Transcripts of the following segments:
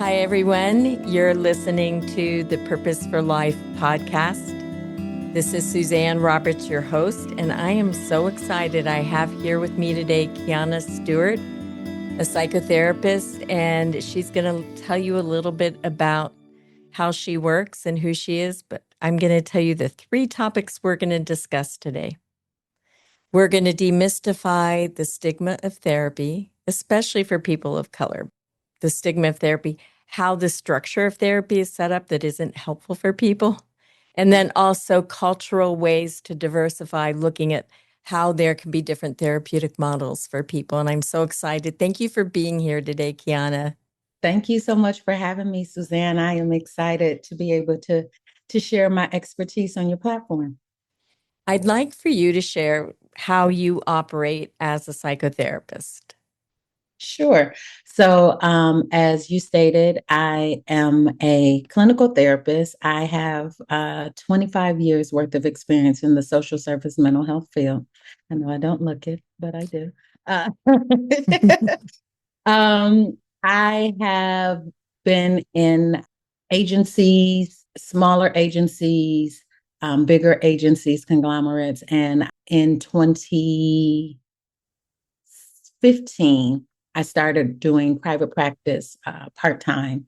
Hi, everyone. You're listening to the Purpose for Life podcast. This is Suzanne Roberts, your host, and I am so excited. I have here with me today Qiana Stewart, a psychotherapist, and she's going to tell you a little bit about how she works and who she is. But I'm going to tell you the three topics we're going to discuss today. We're going to demystify the stigma of therapy, especially for people of color. The stigma of therapy, how the structure of therapy is set up that isn't helpful for people. And then also cultural ways to diversify, looking at how there can be different therapeutic models for people. And I'm so excited. Thank you for being here today, Qiana. Thank you so much for having me, Suzanne. I am excited to be able to share my expertise on your platform. I'd like for you to share how you operate as a psychotherapist. Sure. So, as you stated, I am a clinical therapist. I have 25 years worth of experience in the social service mental health field. I know I don't look it, but I do. Uh, I have been in agencies, smaller agencies, bigger agencies, conglomerates, and in 2015, I started doing private practice part-time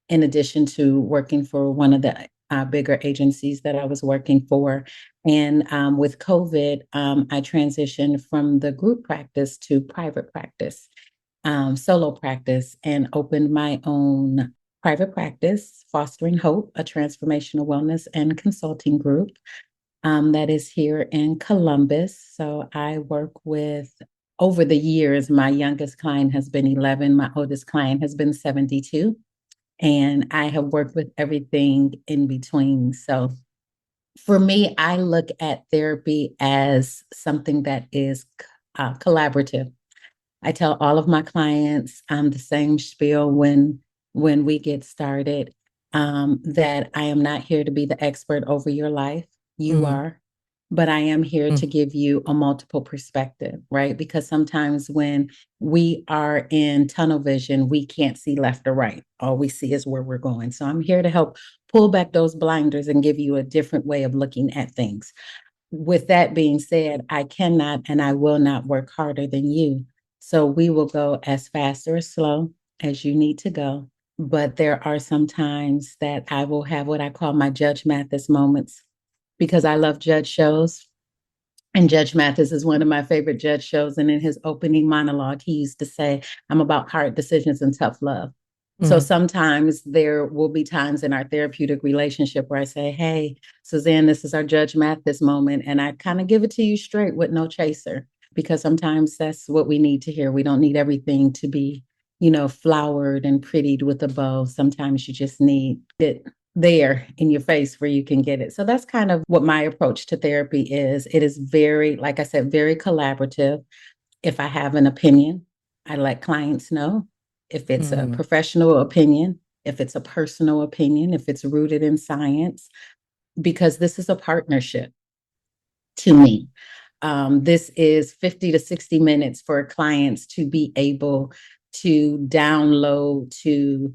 in addition to working for one of the bigger agencies that I was working for. And with COVID, I transitioned from the group practice to private practice, solo practice, and opened my own private practice, Fostering Hope, a transformational wellness and consulting group that is here in Columbus. So I work with, over the years, my youngest client has been 11, my oldest client has been 72, and I have worked with everything in between. So for me, I look at therapy as something that is collaborative. I tell all of my clients the same spiel when we get started, that I am not here to be the expert over your life. You are, but I am here to give you a multiple perspective, right? Because sometimes when we are in tunnel vision, we can't see left or right. All we see is where we're going. So I'm here to help pull back those blinders and give you a different way of looking at things. With that being said, I cannot and I will not work harder than you. So we will go as fast or as slow as you need to go. But there are some times that I will have what I call my Judge Mathis moments, because I love judge shows. And Judge Mathis is one of my favorite judge shows. And in his opening monologue, he used to say, I'm about hard decisions and tough love. So sometimes there will be times in our therapeutic relationship where I say, hey, Suzanne, this is our Judge Mathis moment. And I kind of give it to you straight with no chaser, because sometimes that's what we need to hear. We don't need everything to be, flowered and prettied with a bow. Sometimes you just need it there in your face where you can get it. So that's kind of what my approach to therapy is. It is very, like I said, very collaborative. If I have an opinion, I let clients know. If it's a professional opinion, if it's a personal opinion, if it's rooted in science, because this is a partnership to me. This is 50 to 60 minutes for clients to be able to download, to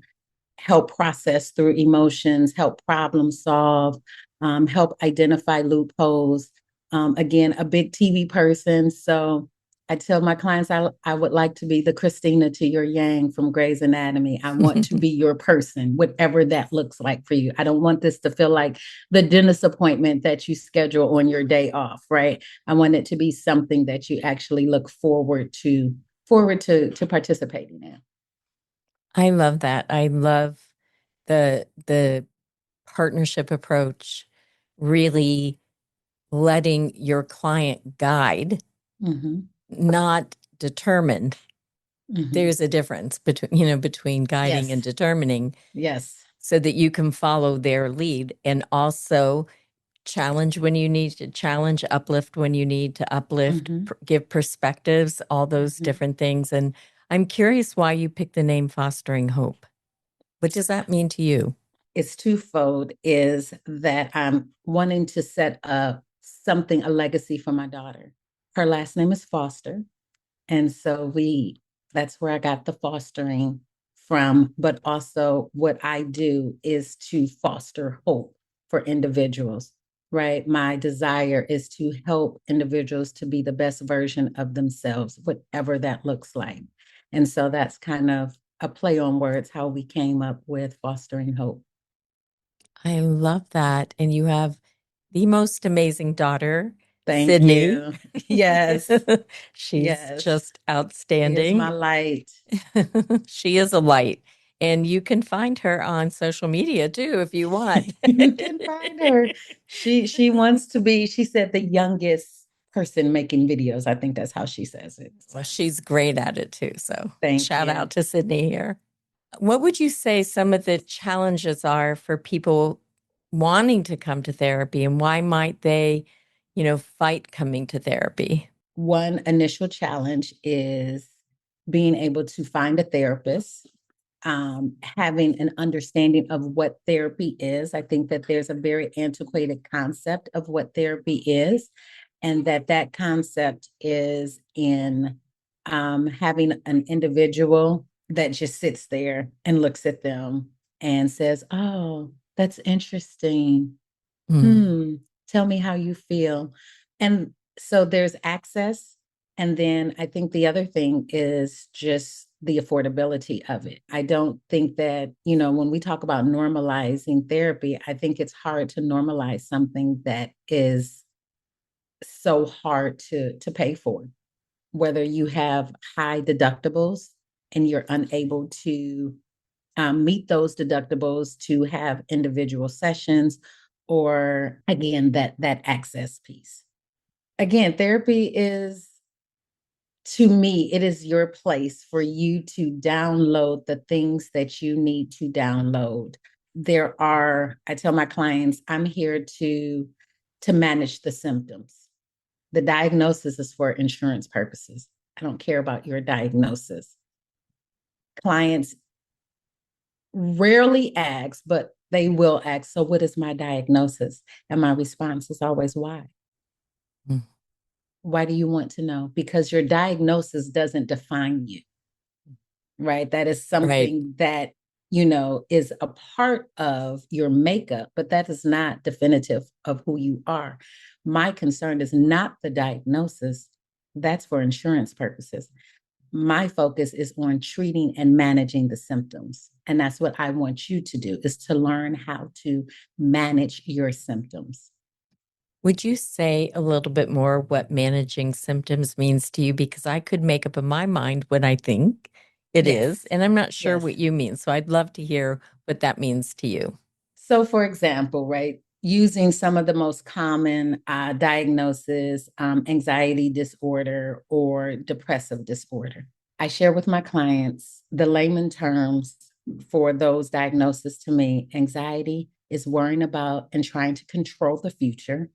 help process through emotions, help problem solve, help identify loopholes. Again, a big TV person. So I tell my clients I would like to be the Christina to your Yang from Grey's Anatomy. I want to be your person, whatever that looks like for you. I don't want this to feel like the dentist appointment that you schedule on your day off, right? I want it to be something that you actually look forward to participating in. I love that. I love the partnership approach, really letting your client guide, not determine. There's a difference between guiding and determining. Yes. So that you can follow their lead, and also challenge when you need to challenge, uplift when you need to uplift, give perspectives, all those different things. And I'm curious why you picked the name Fostering Hope. What does that mean to you? It's twofold, is that I'm wanting to set up something, a legacy for my daughter. Her last name is Foster. And so that's where I got the fostering from, but also what I do is to foster hope for individuals, right? My desire is to help individuals to be the best version of themselves, whatever that looks like. And so that's kind of a play on words, how we came up with fostering hope. I love that. And you have the most amazing daughter, Thank Sydney. you. Yes, She's yes. just She is my outstanding. light. She is a light. And you can find her on social media too if you want. You can find her. She wants to be, she said, the youngest person making videos. I think that's how she says it. So Well, she's great at it too. So thank shout you. out to Sydney here. What would you say some of the challenges are for people wanting to come to therapy, and why might they, fight coming to therapy? One initial challenge is being able to find a therapist, having an understanding of what therapy is. I think that there's a very antiquated concept of what therapy is, and that concept is in having an individual that just sits there and looks at them and says, "Oh, that's interesting. Hmm. Hmm, tell me how you feel." And so there's access. And then I think the other thing is just the affordability of it. I don't think that, when we talk about normalizing therapy, I think it's hard to normalize something that is so hard to pay for. Whether you have high deductibles and you're unable to meet those deductibles to have individual sessions, or again, that access piece. Again, therapy is, to me, it is your place for you to download the things that you need to download. I tell my clients, I'm here to manage the symptoms. The diagnosis is for insurance purposes. I don't care about your diagnosis. Clients rarely ask, but they will ask, "So what is my diagnosis?" And my response is always, "Why? Hmm. Why do you want to know?" Because your diagnosis doesn't define you, right? That is Right. something that, is a part of your makeup, but that is not definitive of who you are. My concern is not the diagnosis. That's for insurance purposes. My focus is on treating and managing the symptoms. And that's what I want you to do, is to learn how to manage your symptoms. Would you say a little bit more what managing symptoms means to you? Because I could make up in my mind what I think it is, Yes. and I'm not sure Yes. what you mean. So I'd love to hear what that means to you. So, for example, right, using some of the most common diagnoses, anxiety disorder or depressive disorder, I share with my clients the layman terms for those diagnoses. To me, anxiety is worrying about and trying to control the future.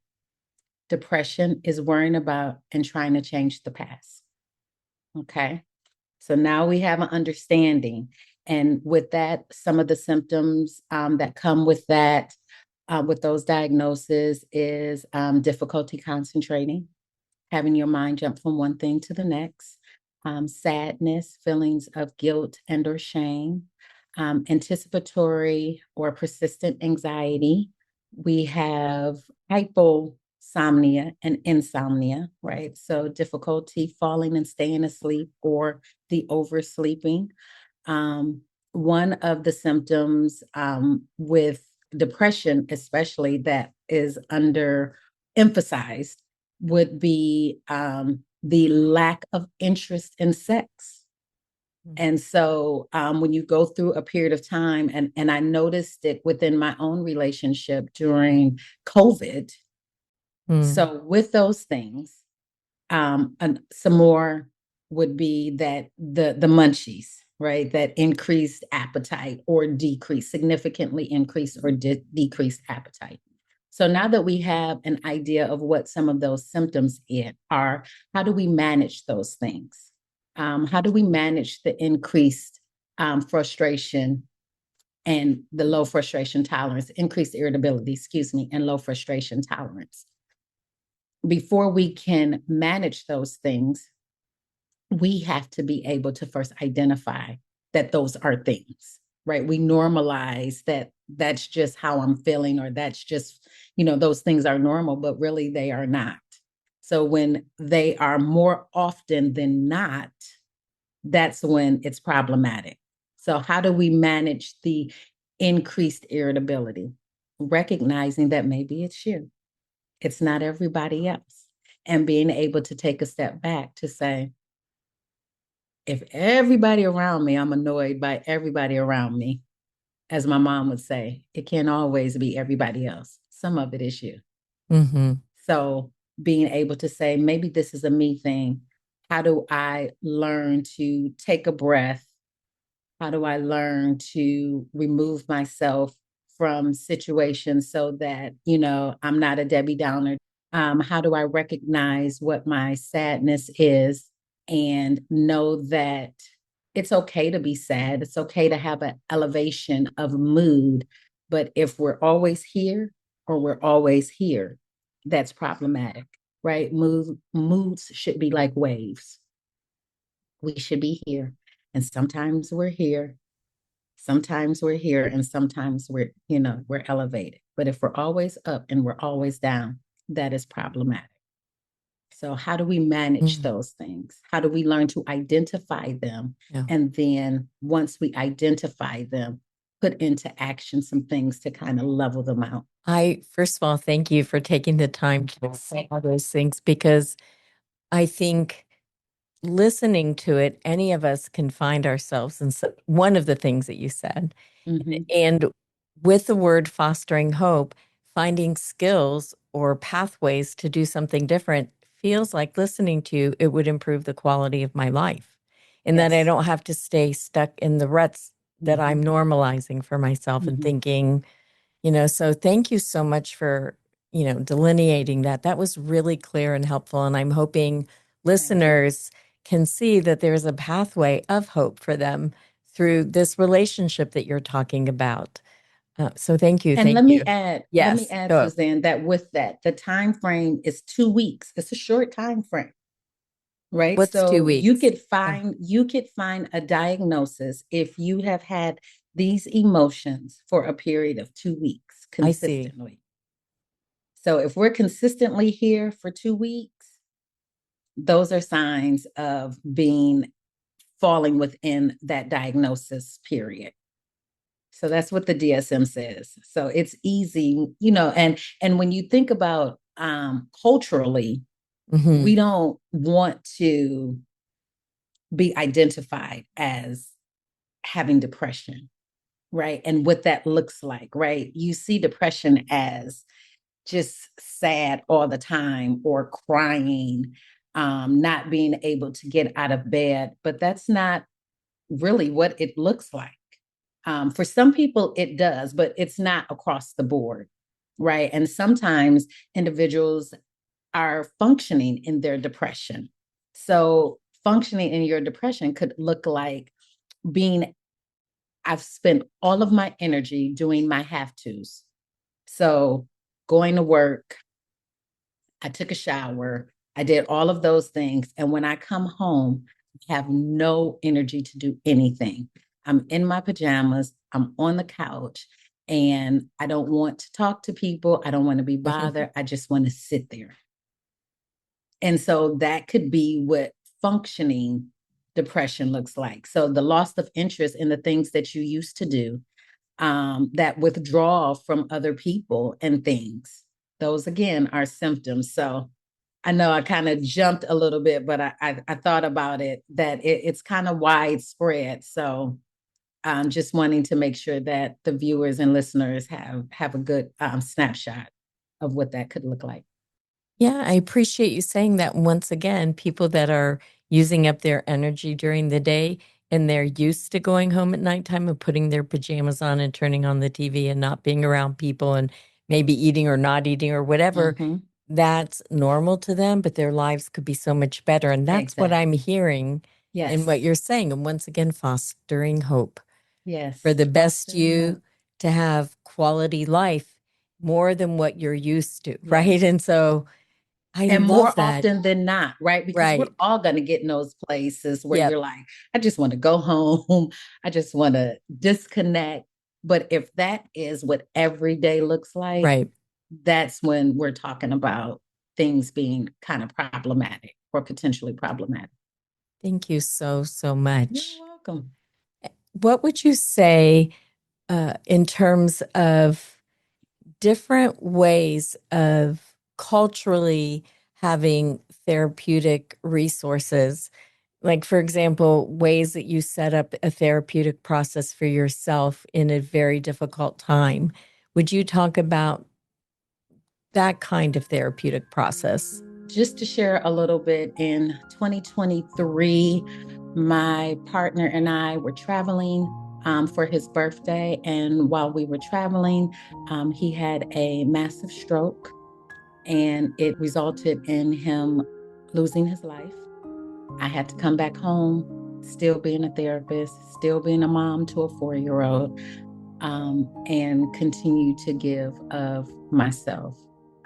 Depression is worrying about and trying to change the past. Okay. So now we have an understanding. And with that, some of the symptoms that come with those diagnoses is difficulty concentrating, having your mind jump from one thing to the next, sadness, feelings of guilt and or shame, anticipatory or persistent anxiety. We have hyposomnia and insomnia, right? So difficulty falling and staying asleep or the oversleeping. Um, One of the symptoms with depression, especially, that is under emphasized would be the lack of interest in sex. And so when you go through a period of time, and I noticed it within my own relationship during COVID. Mm. So with those things, and some more would be that the munchies, right? That increased appetite or decreased, significantly increased or decreased appetite. So now that we have an idea of what some of those symptoms are, how do we manage those things? How do we manage the increased frustration and the low frustration tolerance, increased irritability, excuse me, and low frustration tolerance? Before we can manage those things, we have to be able to first identify that those are things, right? We normalize that that's just how I'm feeling, or that's just, those things are normal, but really they are not. So when they are more often than not, that's when it's problematic. So, how do we manage the increased irritability? Recognizing that maybe it's you, it's not everybody else, and being able to take a step back to say, if everybody around me, I'm annoyed by everybody around me, as my mom would say, it can't always be everybody else. Some of it is you. Mm-hmm. So being able to say, maybe this is a me thing. How do I learn to take a breath? How do I learn to remove myself from situations so that, I'm not a Debbie Downer? How do I recognize what my sadness is and know that it's okay to be sad? It's okay to have an elevation of mood. But if we're always here or we're always here, that's problematic, right? Moods should be like waves. We should be here. And sometimes we're here, and sometimes we're elevated. But if we're always up and we're always down, that is problematic. So how do we manage those things? How do we learn to identify them? Yeah. And then once we identify them, put into action some things to kind of level them out. First of all, thank you for taking the time to say all those things, because I think listening to it, any of us can find ourselves in one of the things that you said. Mm-hmm. And with the word fostering hope, finding skills or pathways to do something different feels like, listening to you, it would improve the quality of my life. And that I don't have to stay stuck in the ruts that I'm normalizing for myself and thinking, so thank you so much for, delineating that. That was really clear and helpful. And I'm hoping listeners can see that there's a pathway of hope for them through this relationship that you're talking about. So thank you. And Thank let me you. add, Yes. Go. Suzanne, that with that, the time frame is 2 weeks. It's a short time frame, right? What's 2 So you weeks? could find a diagnosis if you have had these emotions for a period of 2 weeks I see. consistently. So if we're consistently here for 2 weeks, those are signs of falling within that diagnosis period. So that's what the DSM says. So it's easy, and when you think about culturally, we don't want to be identified as having depression, right? And what that looks like, right? You see depression as just sad all the time, or crying, not being able to get out of bed, but that's not really what it looks like. For some people, it does, but it's not across the board, right? And sometimes individuals are functioning in their depression. So, functioning in your depression could look like I've spent all of my energy doing my have tos. So, going to work, I took a shower, I did all of those things. And when I come home, I have no energy to do anything. I'm in my pajamas, I'm on the couch, and I don't want to talk to people. I don't want to be bothered. I just want to sit there. And so that could be what functioning depression looks like. So the loss of interest in the things that you used to do, that withdrawal from other people and things, those again are symptoms. So I know I kind of jumped a little bit, but I thought about it that it's kind of widespread. So just wanting to make sure that the viewers and listeners have a good snapshot of what that could look like. Yeah, I appreciate you saying that. Once again, people that are using up their energy during the day and they're used to going home at nighttime and putting their pajamas on and turning on the TV and not being around people and maybe eating or not eating or whatever, that's normal to them, but their lives could be so much better. And that's what I'm hearing in what you're saying. And once again, fostering hope. For the best you to have quality life more than what you're used to, right? And so I And more love that. often than not, right? Because we're Right. all going to get in those places where Yep. you're like, I just want to go home. I just want to disconnect. But if that is what every day looks like, Right. that's when we're talking about things being kind of problematic or potentially problematic. Thank you so, so You're much. welcome. What would you say in terms of different ways of culturally having therapeutic resources? Like, for example, ways that you set up a therapeutic process for yourself in a very difficult time. Would you talk about that kind of therapeutic process? Just to share a little bit, in 2023, my partner and I were traveling for his birthday. And while we were traveling, he had a massive stroke, and it resulted in him losing his life. I had to come back home, still being a therapist, still being a mom to a 4-year-old, and continue to give of myself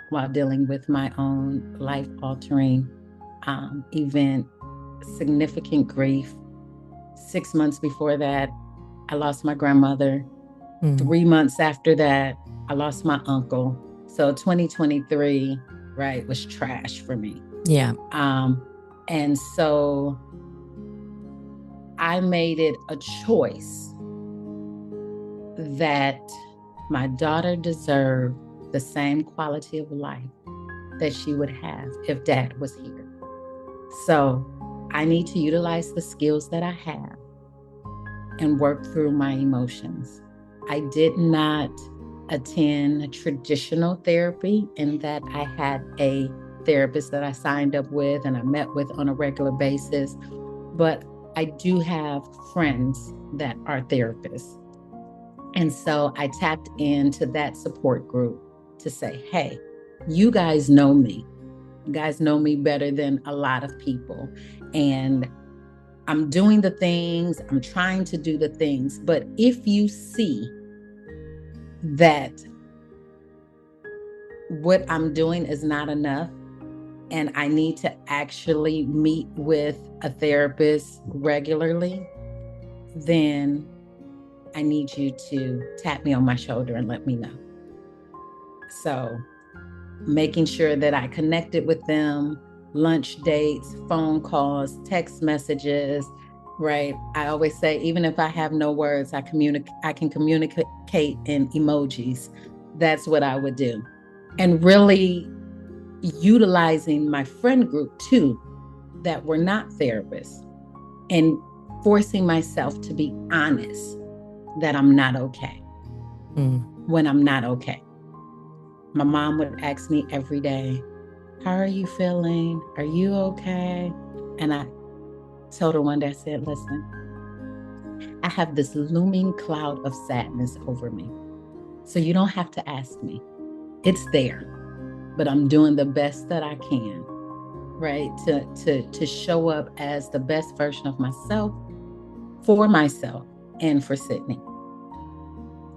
while dealing with my own life altering event, significant grief. 6 months before that, I lost my grandmother. 3 months after that, I lost my uncle. So 2023, right, was trash for me. Yeah. And so I made it a choice that my daughter deserved the same quality of life that she would have if dad was here. So I need to utilize the skills that I have and work through my emotions. I did not attend traditional therapy in that I had a therapist that I signed up with and I met with on a regular basis, but I do have friends that are therapists. And so I tapped into that support group to say, hey, you guys know me. You guys know me better than a lot of people. And I'm doing the things, I'm trying to do the things. But if you see that what I'm doing is not enough, and I need to actually meet with a therapist regularly, then I need you to tap me on my shoulder and let me know. So making sure that I connected with them, lunch dates, phone calls, text messages, right? I always say, even if I have no words, I can communicate in emojis. That's what I would do. And really utilizing my friend group too, that were not therapists, and forcing myself to be honest that I'm not okay when I'm not okay. My mom would ask me every day, how are you feeling? Are you okay? And I told her one day, I said, listen, I have this looming cloud of sadness over me. So you don't have to ask me. It's there, but I'm doing the best that I can, right? To show up as the best version of myself, for myself and for Sydney.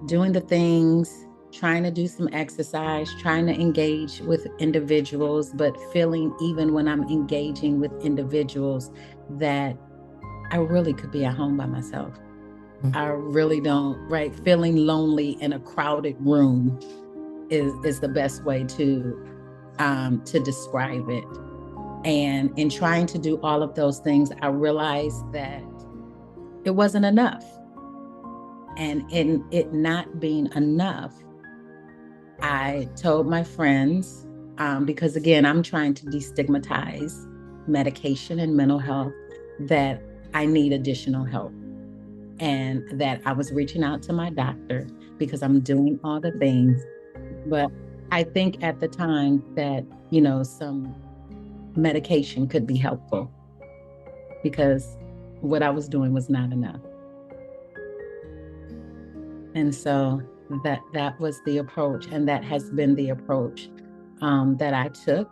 Doing the things, trying to do some exercise, trying to engage with individuals, but feeling even when I'm engaging with individuals that I really could be at home by myself. I really don't, right? Feeling lonely in a crowded room is the best way to describe it. And in trying to do all of those things, I realized that it wasn't enough. And in it not being enough, I told my friends, because again, I'm trying to destigmatize medication and mental health, that I need additional help. And that I was reaching out to my doctor because I'm doing all the things. But I think at the time that, some medication could be helpful, because what I was doing was not enough. And so that was the approach, and that has been the approach that I took.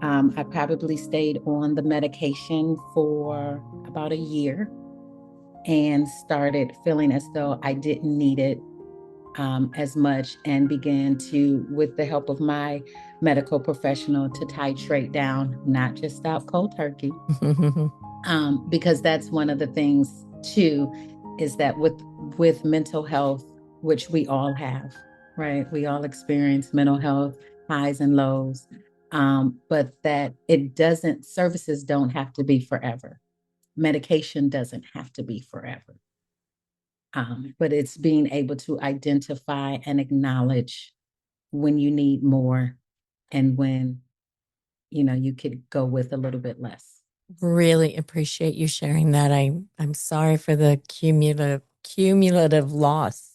I probably stayed on the medication for about a year and started feeling as though I didn't need it as much, and began to, with the help of my medical professional, to titrate down, not just stop cold turkey, because that's one of the things too, is that with mental health, which we all have, right? We all experience mental health highs and lows, but that it doesn't, services don't have to be forever. Medication doesn't have to be forever. But it's being able to identify and acknowledge when you need more, and when you could go with a little bit less. Really appreciate you sharing that. I'm sorry for the cumulative loss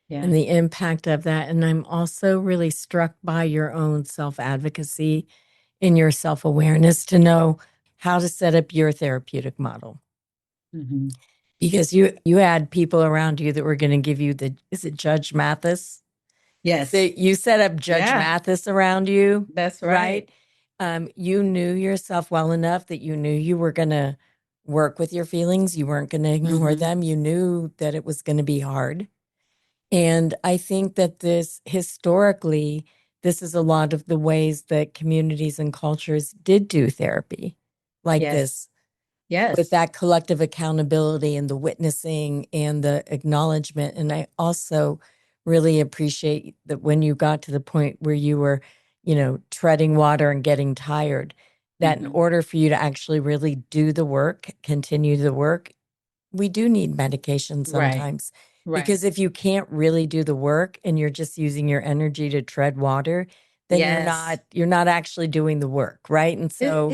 Yeah. and the impact of that. And I'm also really struck by your own self-advocacy and your self-awareness to know how to set up your therapeutic model. Mm-hmm. Because you had people around you that were going to give you is it Judge Mathis? So Yes. you set up Judge Yeah, Mathis around you, that's right. right? You knew yourself well enough that you knew you were going to work with your feelings. You weren't going to ignore Mm-hmm. them. You knew that it was going to be hard. And I think that historically, this is a lot of the ways that communities and cultures did do therapy like Yes. this, with Yes. that collective accountability and the witnessing and the acknowledgement. And I also really appreciate that when you got to the point where you were, treading water and getting tired, that in Mm-hmm. order for you to actually really do the work, continue the work, we do need medication Right. sometimes. Right. Because if you can't really do the work and you're just using your energy to tread water, then you're Yes. not you're not actually doing the work, right? And so,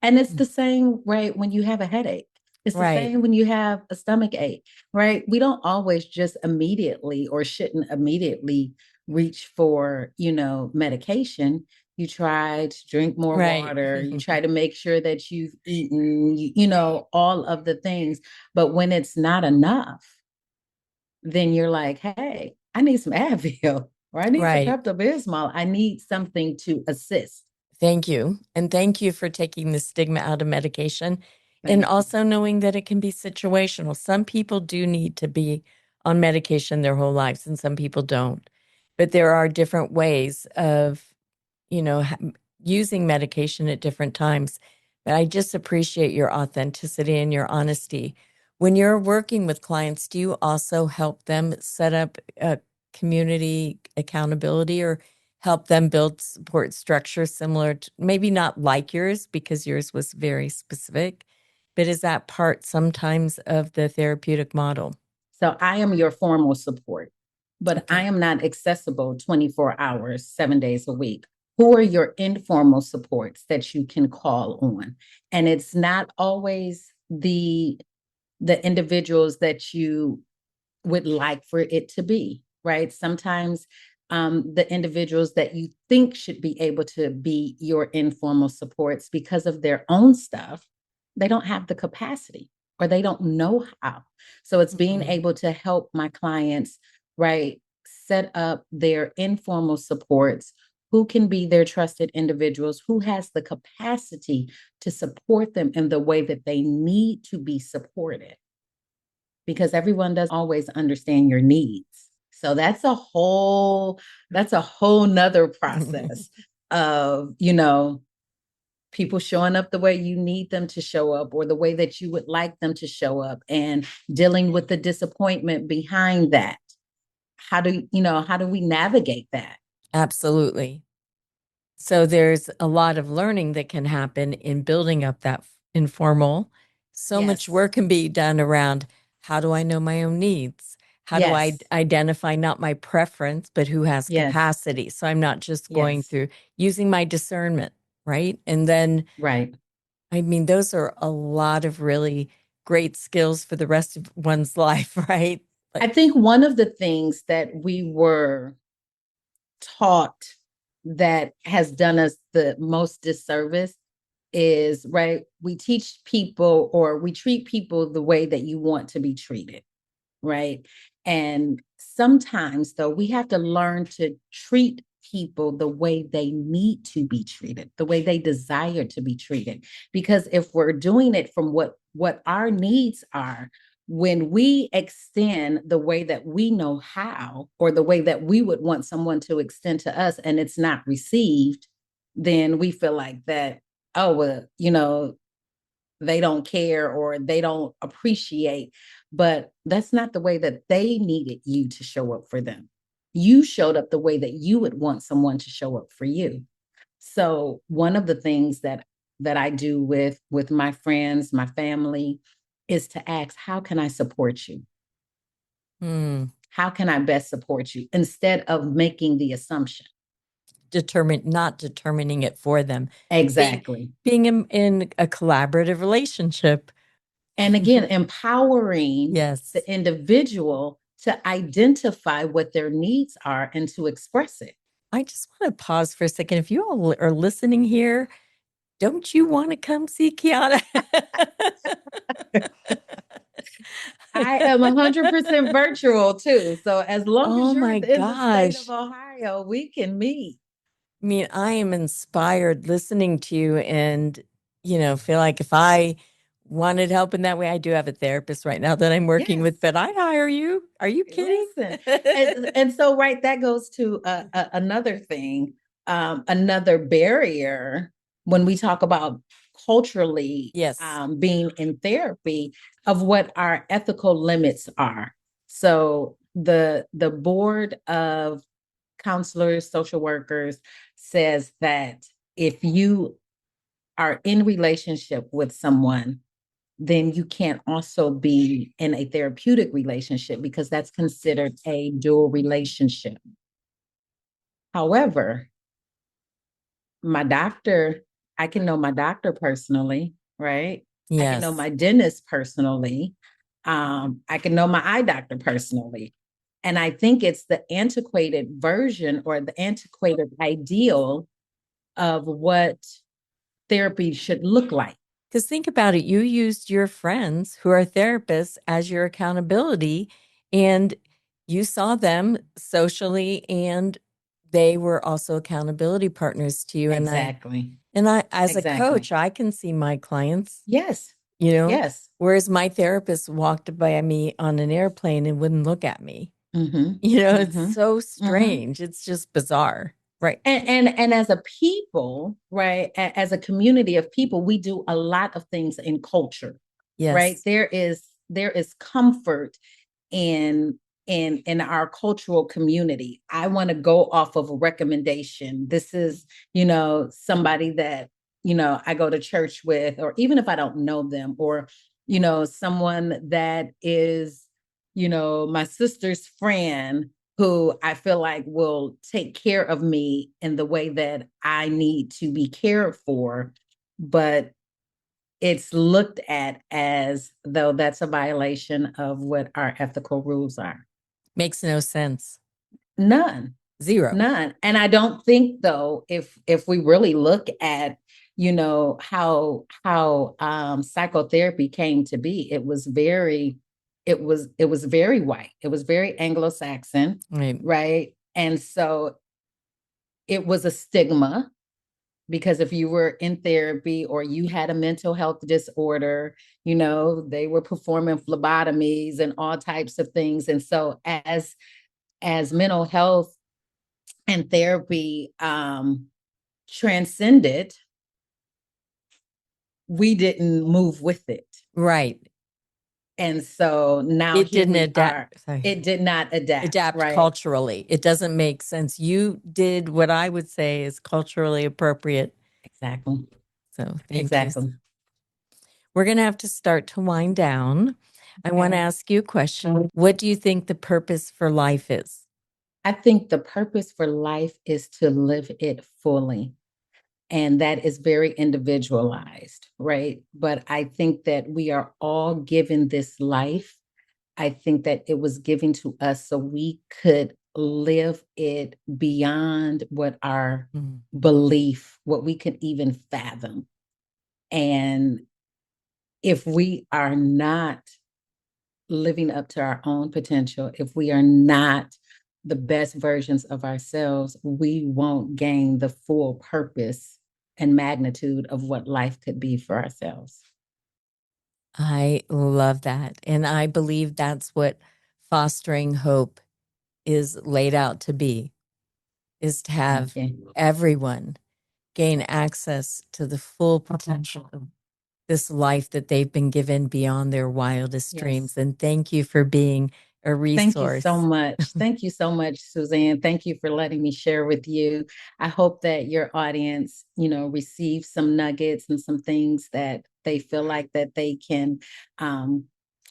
It's the same, right, when you have a headache. It's the right, same when you have a stomach ache, right? We don't always just immediately, or shouldn't immediately, reach for, medication. You try to drink more right. water. You try to make sure that you've eaten, all of the things. But when it's not enough, then you're like, hey, I need some Advil, or I need some Right. Pepto-Bismol. I need something to assist. Thank you. And thank you for taking the stigma out of medication and Thank you. also knowing that it can be situational. Some people do need to be on medication their whole lives and some people don't. But there are different ways of, you know, ha- using medication at different times. But I just appreciate your authenticity and your honesty. When you're working with clients, do you also help them set up a community accountability, or help them build support structure similar to, maybe not like yours because yours was very specific, but is that part sometimes of the therapeutic model? So I am your formal support, but I Okay. am not accessible 24 hours, 7 days a week. Who are your informal supports that you can call on? And it's not always the individuals that you would like for it to be, right? Sometimes the individuals that you think should be able to be your informal supports, because of their own stuff, they don't have the capacity, or they don't know how. So it's being Mhm. able to help my clients, right, set up their informal supports, who can be their trusted individuals, who has the capacity to support them in the way that they need to be supported, because everyone doesn't always understand your needs. So that's a whole nother process of, people showing up the way you need them to show up, or the way that you would like them to show up, and dealing with the disappointment behind that. How do we navigate that? Absolutely. So there's a lot of learning that can happen in building up that informal. So much Yes. work can be done around, how do I know my own needs? How do I Yes. identify not my preference, but who has Yes. capacity? So I'm not just going Yes. through using my discernment, right? And then, Right. I mean, those are a lot of really great skills for the rest of one's life, right? I Like, think one of the things that we were taught that has done us the most disservice is, right, we teach people, or we treat people the way that you want to be treated, right? And sometimes, though, we have to learn to treat people the way they need to be treated, the way they desire to be treated. Because if we're doing it from what our needs are, when we extend the way that we know how, or the way that we would want someone to extend to us, and it's not received, then we feel like that, oh, well, they don't care or they don't appreciate. But that's not the way that they needed you to show up for them. You showed up the way that you would want someone to show up for you. So one of the things that I do with my friends, my family, is to ask, how can I support you? How can I best support you, instead of making the assumption? Not determining it for them. Exactly. Being in a collaborative relationship. And again, empowering Yes. the individual to identify what their needs are and to express it. I just want to pause for a second. If you all are listening here, don't you want to come see Qiana? I am 100% virtual too. So as long as you're in the state of gosh. Ohio, we can meet. I mean, I am inspired listening to you, and, feel like if I wanted help in that way, I do have a therapist right now that I'm working with, but I'd hire you. Are you kidding? Listen. And so, right, that goes to another thing, another barrier when we talk about culturally, Yes. being in therapy, of what our ethical limits are. So the board of counselors, social workers says that if you are in relationship with someone, then you can't also be in a therapeutic relationship, because that's considered a dual relationship. However, my doctor, I can know my doctor personally, right? Yes. I can know my dentist personally. I can know my eye doctor personally. And I think it's the antiquated version, or the antiquated ideal of what therapy should look like. Because think about it, you used your friends who are therapists as your accountability, and you saw them socially, and they were also accountability partners to you. Exactly. And I, as a coach, I can see my clients. Yes. Yes. Whereas my therapist walked by me on an airplane and wouldn't look at me. It's so strange. It's just bizarre. Right. And as a people, right, as a community of people, we do a lot of things in culture. Yes. Right. There is comfort in our cultural community. I want to go off of a recommendation. This is, somebody that, I go to church with, or even if I don't know them, or, someone that is, my sister's friend, who I feel like will take care of me in the way that I need to be cared for. But it's looked at as though that's a violation of what our ethical rules are. Makes no sense. None. Zero. None. And I don't think, though, if we really look at, how psychotherapy came to be, it was very white. It was very Anglo-Saxon, right? And so it was a stigma, because if you were in therapy or you had a mental health disorder, they were performing phlebotomies and all types of things. And so as mental health and therapy transcended, we didn't move with it. Right. And so now it didn't adapt. It did not adapt right? Culturally. It doesn't make sense. You did what I would say is culturally appropriate. Exactly. So thank you. We're going to have to start to wind down. I want to ask you a question. What do you think the purpose for life is? I think the purpose for life is to live it fully. And that is very individualized, right? But I think that we are all given this life. I think that it was given to us so we could live it beyond what our belief, what we could even fathom. And if we are not living up to our own potential, if we are not the best versions of ourselves, we won't gain the full purpose and magnitude of what life could be for ourselves. I love that. And I believe that's what fostering hope is laid out to be, is to have everyone gain access to the full potential of this life that they've been given beyond their wildest dreams. And thank you for being a resource. Thank you so much. Thank you so much, Suzanne. Thank you for letting me share with you. I hope that your audience, receives some nuggets and some things that they feel like that they can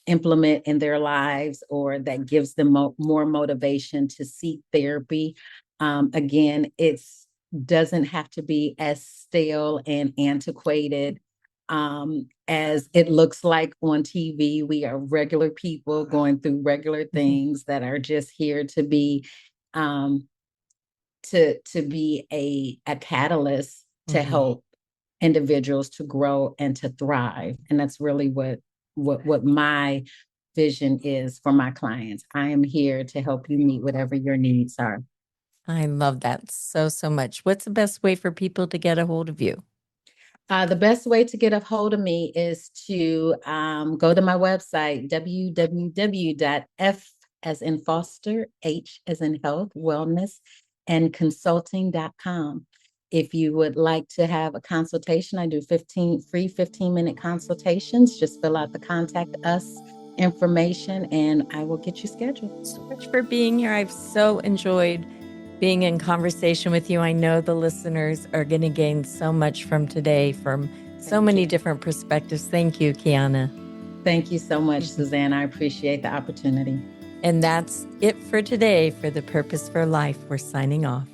implement in their lives, or that gives them more motivation to seek therapy. Again, it's doesn't have to be as stale and antiquated as it looks like on TV. We are regular people going through regular things that are just here to be to be a catalyst to help individuals to grow and to thrive. And that's really what my vision is for my clients. I am here to help you meet whatever your needs are. I love that so much. What's the best way for people to get a hold of you? The best way to get a hold of me is to go to my website, www.f as in foster, H as in health, wellness, and consulting.com. If you would like to have a consultation, I do free 15-minute consultations. Just fill out the contact us information and I will get you scheduled. So much for being here. I've so enjoyed being in conversation with you. I know the listeners are going to gain so much from today, from so many different perspectives. Thank you, Qiana. Thank you so much, Suzanne. I appreciate the opportunity. And that's it for today for The Purpose for Life. We're signing off.